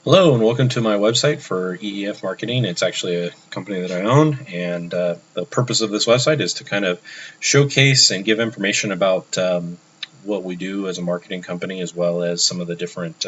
Hello and welcome to my website for EEF Marketing. It's actually a company that I own, and the purpose of this website is to kind of showcase and give information about what we do as a marketing company, as well as some of the different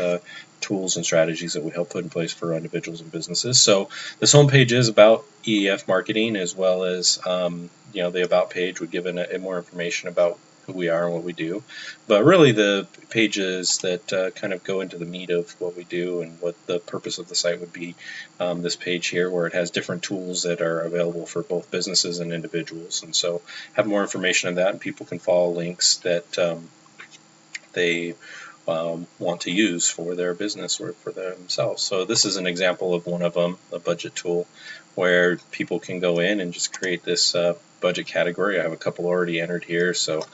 tools and strategies that we help put in place for individuals and businesses. So this homepage is about EEF Marketing, as well as the About page would give more information about who we are and what we do. But really the pages that kind of go into the meat of what we do and what the purpose of the site would be, this page here where it has different tools that are available for both businesses and individuals. And so have more information on that, and people can follow links that they want to use for their business or for themselves. So this is an example of one of them, a budget tool, where people can go in and just create this budget category. I have a couple already entered here, so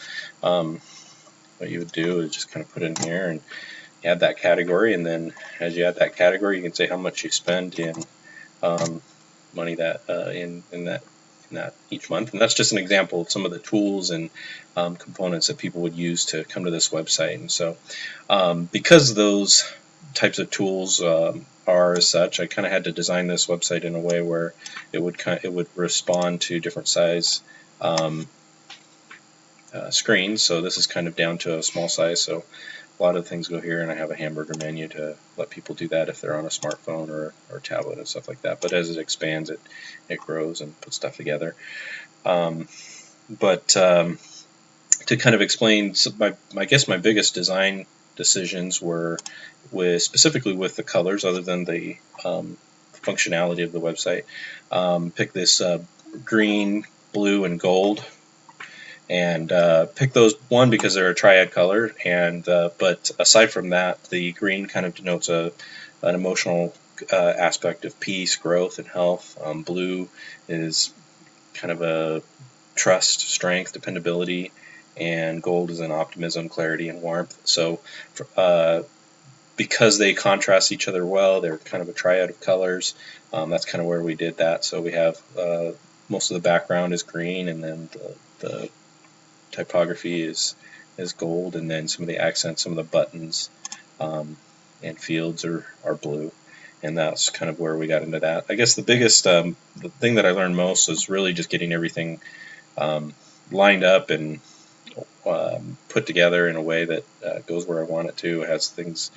what you would do is just kind of put in here and add that category, and then as you add that category, you can say how much you spend in money that in that each month. And that's just an example of some of the tools and components that people would use to come to this website. And so because those types of tools are as such, I kind of had to design this website in a way where it would respond to different size screens. So this is kind of down to a small size, so a lot of things go here, and I have a hamburger menu to let people do that if they're on a smartphone or tablet and stuff like that. But as it expands, it grows and puts stuff together. But to kind of explain, I guess my biggest design decisions were specifically with the colors, other than the functionality of the website. Pick this green, blue, and gold, and pick those one because they're a triad color, and but aside from that, the green kind of denotes an emotional aspect of peace, growth, and health. Blue is kind of a trust, strength, dependability, and gold is an optimism, clarity, and warmth. So because they contrast each other well, they're kind of a triad of colors. That's kind of where we did that. So we have most of the background is green, and then the typography is gold, and then some of the accents, some of the buttons and fields are blue, and that's kind of where we got into that. I guess the biggest the thing that I learned most is really just getting everything lined up and put together in a way that goes where I want it to. It has things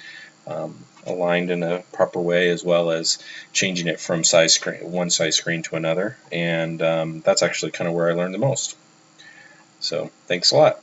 aligned in a proper way, as well as changing it from one size screen to another, and that's actually kind of where I learned the most. So thanks a lot.